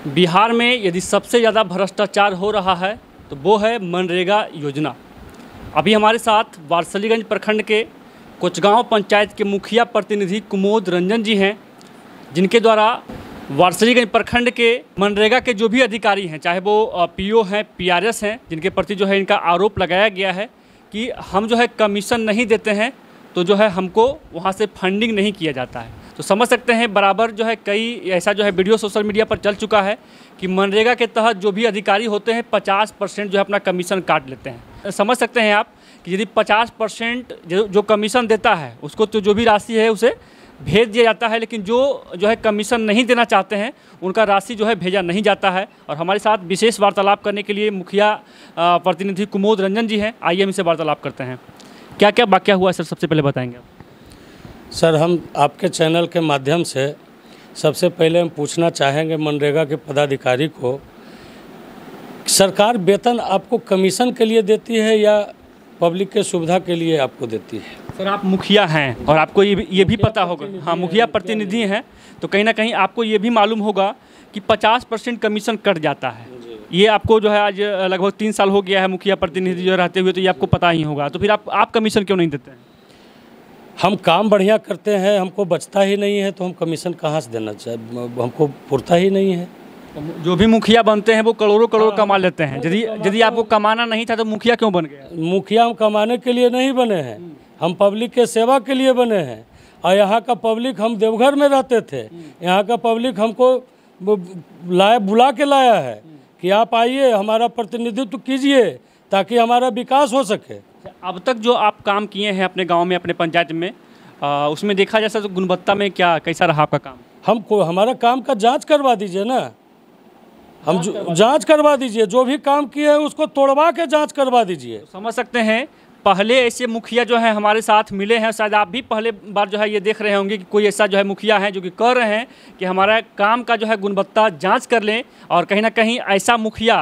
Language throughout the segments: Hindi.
बिहार में यदि सबसे ज़्यादा भ्रष्टाचार हो रहा है तो वो है मनरेगा योजना। अभी हमारे साथ वारसलीगंज प्रखंड के कोचगांव पंचायत के मुखिया प्रतिनिधि कुमोद रंजन जी हैं, जिनके द्वारा वारसलीगंज प्रखंड के मनरेगा के जो भी अधिकारी हैं, चाहे वो पीओ हैं, पीआरएस हैं, जिनके प्रति जो है इनका आरोप लगाया गया है कि हम जो है कमीशन नहीं देते हैं तो जो है हमको वहाँ से फंडिंग नहीं किया जाता है। तो समझ सकते हैं बराबर जो है कई ऐसा जो है वीडियो सोशल मीडिया पर चल चुका है कि मनरेगा के तहत जो भी अधिकारी होते हैं 50% जो है अपना कमीशन काट लेते हैं। समझ सकते हैं आप कि यदि 50% जो कमीशन देता है उसको तो जो भी राशि है उसे भेज दिया जाता है, लेकिन जो है कमीशन नहीं देना चाहते हैं उनका राशि जो है भेजा नहीं जाता है। और हमारे साथ विशेष वार्तालाप करने के लिए मुखिया प्रतिनिधि कुमोद रंजन जी हैं। आइए हम इनसे वार्तालाप करते हैं। क्या क्या वाकया हुआ सर, सबसे पहले बताएंगे आप? सर, हम आपके चैनल के माध्यम से सबसे पहले हम पूछना चाहेंगे मनरेगा के पदाधिकारी को, सरकार वेतन आपको कमीशन के लिए देती है या पब्लिक के सुविधा के लिए आपको देती है? सर, आप मुखिया हैं और आपको ये भी पता होगा, हाँ मुखिया प्रतिनिधि हैं, तो कहीं ना कहीं आपको ये भी मालूम होगा कि 50% कमीशन कट जाता है। ये आपको जो है आज लगभग 3 साल हो गया है मुखिया प्रतिनिधि जो रहते हुए, तो ये आपको पता ही होगा। तो फिर आप कमीशन क्यों नहीं देते हैं? हम काम बढ़िया करते हैं, हमको बचता ही नहीं है तो हम कमीशन कहाँ से देना चाहिए? हमको पुरता ही नहीं है। जो भी मुखिया बनते हैं वो करोड़ों कमा लेते हैं। यदि आपको कमाना नहीं था तो मुखिया क्यों बन गया? मुखिया हम कमाने के लिए नहीं बने हैं, हम पब्लिक के सेवा के लिए बने हैं। और यहाँ का पब्लिक, हम देवघर में रहते थे, यहाँ का पब्लिक हमको बुला के लाया है कि आप आइए, हमारा प्रतिनिधित्व कीजिए ताकि हमारा विकास हो सके। अब तक जो आप काम किए हैं अपने गांव में, अपने पंचायत में, उसमें देखा जैसा तो गुणवत्ता में कैसा रहा आपका काम? हमको हमारा काम का जांच करवा दीजिए ना, हम जांच करवा दीजिए, जो भी काम किए हैं उसको तोड़वा के जांच करवा दीजिए। तो समझ सकते हैं पहले ऐसे मुखिया जो है हमारे साथ मिले हैं, शायद आप भी पहले बार जो है ये देख रहे होंगे कि कोई ऐसा जो है मुखिया है जो कि कह रहे हैं कि हमारा काम का जो है गुणवत्ता जांच कर लें। और कहीं ना कहीं ऐसा मुखिया,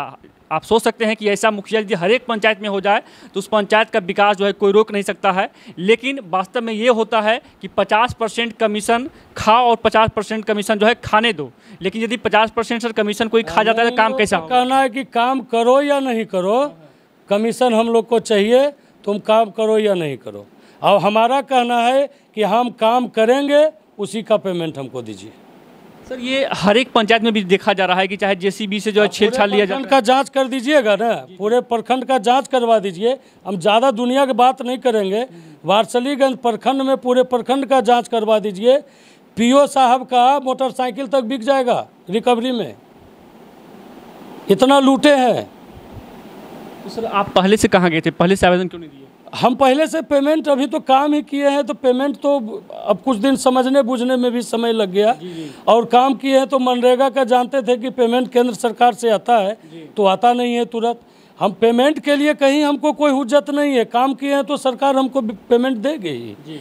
आप सोच सकते हैं कि ऐसा मुखिया यदि हर एक पंचायत में हो जाए तो उस पंचायत का विकास जो है कोई रोक नहीं सकता है। लेकिन वास्तव में ये होता है कि 50% कमीशन खाओ और 50% कमीशन जो है खाने दो। लेकिन यदि 50% सर कमीशन कोई खा जाता है तो काम कैसा होगा? कहना है कि काम करो या नहीं करो, कमीशन हम लोग को चाहिए, तुम काम करो या नहीं करो। और हमारा कहना है कि हम काम करेंगे, उसी का पेमेंट हमको दीजिए। सर, ये हर एक पंचायत में भी देखा जा रहा है कि चाहे जेसीबी से जो है छेड़छाड़ लिया जाता है। का जांच कर दीजिएगा ना, पूरे प्रखंड का जांच करवा दीजिए। हम ज़्यादा दुनिया की बात नहीं करेंगे, वारसलीगंज प्रखंड में पूरे प्रखंड का जांच करवा दीजिए। पीओ साहब का मोटरसाइकिल तक बिक जाएगा रिकवरी में, इतना लूटे हैं। तो सर, आप पहले से कहाँ गए थे? पहले से आवेदन क्यों नहीं दिए? हम पहले से पेमेंट, अभी तो काम ही किए हैं तो पेमेंट तो अब कुछ दिन समझने बूझने में भी समय लग गया। और काम किए हैं तो मनरेगा का जानते थे कि पेमेंट केंद्र सरकार से आता है तो आता नहीं है तुरंत। हम पेमेंट के लिए कहीं हमको कोई हुज्जत नहीं है, काम किए हैं तो सरकार हमको पेमेंट देगी ही।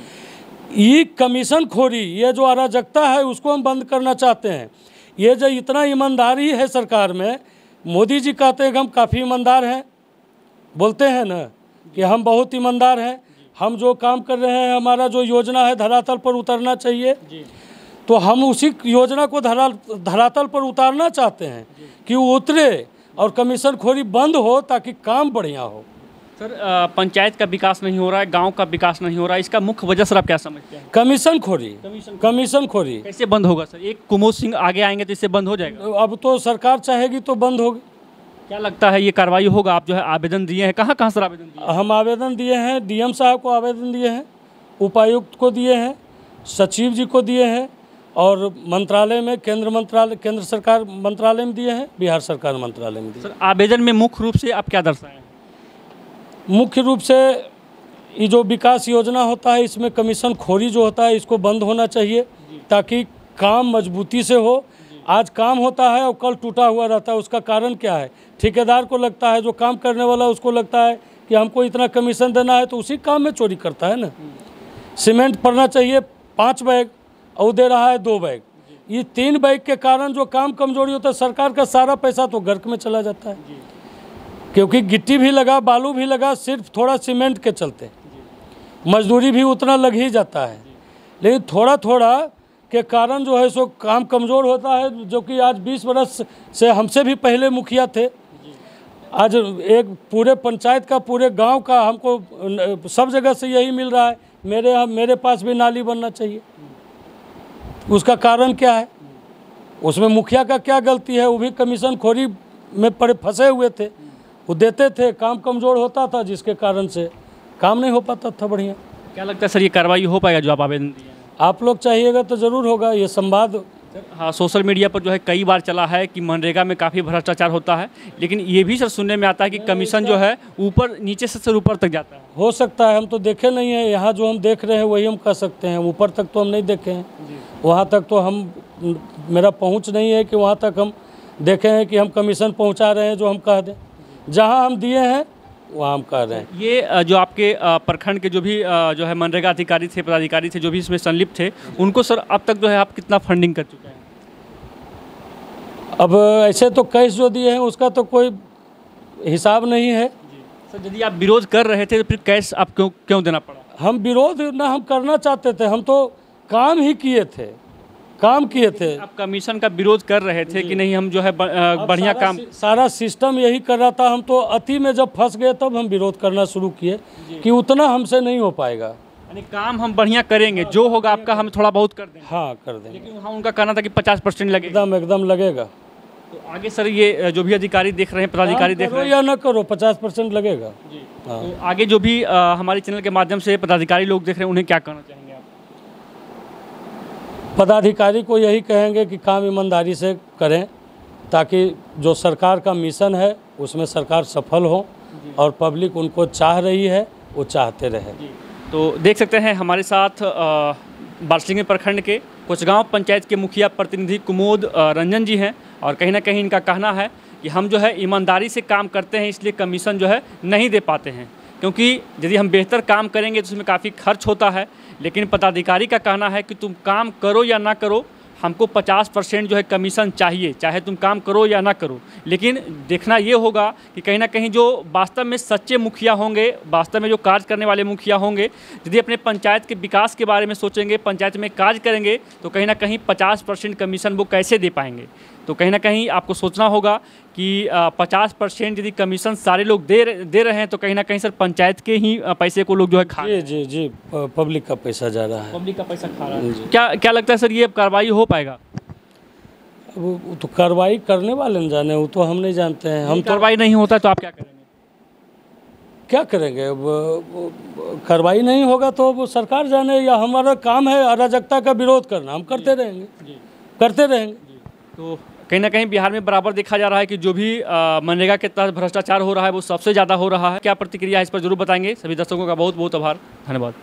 ये कमीशन खोरी, ये जो अराजकता है उसको हम बंद करना चाहते हैं। ये जो इतना ईमानदारी है सरकार में, मोदी जी कहते हैं कि हम काफ़ी ईमानदार हैं, बोलते हैं ना कि हम बहुत ईमानदार हैं, हम जो काम कर रहे हैं, हमारा जो योजना है धरातल पर उतरना चाहिए, तो हम उसी योजना को धरातल पर उतारना चाहते हैं कि वो उतरे और कमीशन खोरी बंद हो ताकि काम बढ़िया हो। सर, पंचायत का विकास नहीं हो रहा है, गांव का विकास नहीं हो रहा है, इसका मुख्य वजह सर आप क्या समझते हैं? कमीशन खोरी कैसे बंद होगा सर? एक कुमोद सिंह आगे आएंगे तो इससे बंद हो जाएगा? अब तो सरकार चाहेगी तो बंद होगी। क्या लगता है ये कार्रवाई होगा? आप जो है आवेदन दिए हैं, कहाँ सर आवेदन दिए? हम आवेदन दिए हैं, डीएम साहब को आवेदन दिए हैं, उपायुक्त को दिए हैं, सचिव जी को दिए हैं, और मंत्रालय में केंद्र सरकार मंत्रालय में दिए हैं, बिहार सरकार मंत्रालय में दिए। सर, आवेदन में मुख्य रूप से आप क्या दर्शाए हैं? मुख्य रूप से ये जो विकास योजना होता है इसमें कमीशन खोरी जो होता है इसको बंद होना चाहिए ताकि काम मजबूती से हो। आज काम होता है और कल टूटा हुआ रहता है, उसका कारण क्या है? ठेकेदार को लगता है, जो काम करने वाला उसको लगता है कि हमको इतना कमीशन देना है, तो उसी काम में चोरी करता है ना। सीमेंट पड़ना चाहिए 5 बैग और दे रहा है 2 बैग। ये 3 बैग के कारण जो काम कमजोरी होता है, सरकार का सारा पैसा तो गर्क में चला जाता है, क्योंकि गिट्टी भी लगा, बालू भी लगा, सिर्फ थोड़ा सीमेंट के चलते मजदूरी भी उतना लग ही जाता है। लेकिन थोड़ा थोड़ा के कारण जो है सो काम कमज़ोर होता है, जो कि आज 20 बरस से हमसे भी पहले मुखिया थे। आज एक पूरे पंचायत का, पूरे गांव का हमको सब जगह से यही मिल रहा है, मेरे पास भी नाली बनना चाहिए। उसका कारण क्या है? उसमें मुखिया का क्या गलती है? वो भी कमीशन खोरी में फंसे हुए थे। वो देते थे, काम कमज़ोर होता था, जिसके कारण से काम नहीं हो पाता था बढ़िया। क्या लगता है सर, ये कार्रवाई हो पाएगा जो आप आवेदन दिए हैं? आप लोग चाहिएगा तो ज़रूर होगा ये संवाद। हाँ, सोशल मीडिया पर जो है कई बार चला है कि मनरेगा में काफ़ी भ्रष्टाचार होता है, लेकिन ये भी सर सुनने में आता है कि कमीशन जो है ऊपर, नीचे से सर ऊपर तक जाता है। हो सकता है, हम तो देखे नहीं हैं। यहाँ जो हम देख रहे हैं वही हम कह सकते हैं, ऊपर तक तो हम नहीं देखे हैं। वहाँ तक तो मेरा पहुँच नहीं है कि वहाँ तक हम देखे हैं कि हम कमीशन पहुँचा रहे हैं जो हम कह दें। जहाँ हम दिए हैं वहाँ हम कह रहे हैं। ये जो आपके प्रखंड के जो भी जो है मनरेगा अधिकारी थे, पदाधिकारी थे, जो भी इसमें संलिप्त थे, उनको सर अब तक जो है आप कितना फंडिंग कर चुके हैं? अब ऐसे तो कैश जो दिए हैं उसका तो कोई हिसाब नहीं है। सर, यदि आप विरोध कर रहे थे तो फिर कैश आप क्यों देना पड़ा? हम विरोध ना हम करना चाहते थे, हम तो काम ही किए थे, काम किए थे। आप कमीशन का विरोध कर रहे थे कि नहीं हम जो है बढ़िया काम। सारा सिस्टम यही कर रहा था। हम तो अति में जब फंस गए तब हम विरोध करना शुरू किए कि उतना हमसे नहीं हो पाएगा। यानी काम हम बढ़िया करेंगे, जो होगा आपका हम थोड़ा बहुत कर देंगे। हाँ, कर देंगे। लेकिन वहाँ उनका कहना था कि 50% लगेगा। एकदम लगेगा। तो आगे सर ये जो भी अधिकारी देख रहे हैं, पदाधिकारी देख रहे हैं, या न करो, 50% लगेगा। हाँ। तो आगे जो भी हमारे चैनल के माध्यम से पदाधिकारी लोग देख रहे हैं, उन्हें क्या कहना चाहेंगे आप? पदाधिकारी को यही कहेंगे कि काम ईमानदारी से करें, ताकि जो सरकार का मिशन है उसमें सरकार सफल हो और पब्लिक उनको चाह रही है, वो चाहते रहे। तो देख सकते हैं हमारे साथ वार्सलीगंज प्रखंड के कोचगांव पंचायत के मुखिया प्रतिनिधि कुमोद रंजन जी हैं, और कहीं ना कहीं इनका कहना है कि हम जो है ईमानदारी से काम करते हैं, इसलिए कमीशन जो है नहीं दे पाते हैं, क्योंकि यदि हम बेहतर काम करेंगे तो उसमें काफ़ी खर्च होता है। लेकिन पदाधिकारी का कहना है कि तुम काम करो या ना करो, हमको 50% जो है कमीशन चाहिए, चाहे तुम काम करो या ना करो। लेकिन देखना ये होगा कि कहीं ना कहीं जो वास्तव में सच्चे मुखिया होंगे, वास्तव में जो कार्य करने वाले मुखिया होंगे, यदि अपने पंचायत के विकास के बारे में सोचेंगे, पंचायत में कार्य करेंगे, तो कहीं ना कहीं 50% कमीशन वो कैसे दे पाएंगे। तो कहीं ना कहीं आपको सोचना होगा कि 50% यदि कमीशन सारे लोग दे रहे हैं, तो कहीं ना कहीं सर पंचायत के ही पैसे को लोग जो है खा रहे हैं। जी, पब्लिक का पैसा जा रहा है, पब्लिक का पैसा खा रहा है। क्या लगता है सर, ये अब कार्रवाई हो पाएगा? वो तो कार्रवाई करने वाले न जाने, वो तो हम नहीं जानते हैं। हम कार्रवाई नहीं होता तो आप क्या करेंगे? क्या करेंगे? कार्रवाई नहीं होगा तो वो सरकार जाने, या हमारा काम है अराजकता का विरोध करना, हम करते रहेंगे। तो कहीं ना कहीं बिहार में बराबर देखा जा रहा है कि जो भी मनरेगा के तहत भ्रष्टाचार हो रहा है वो सबसे ज़्यादा हो रहा है। क्या प्रतिक्रिया है इस पर जरूर बताएंगे। सभी दर्शकों का बहुत बहुत आभार, धन्यवाद।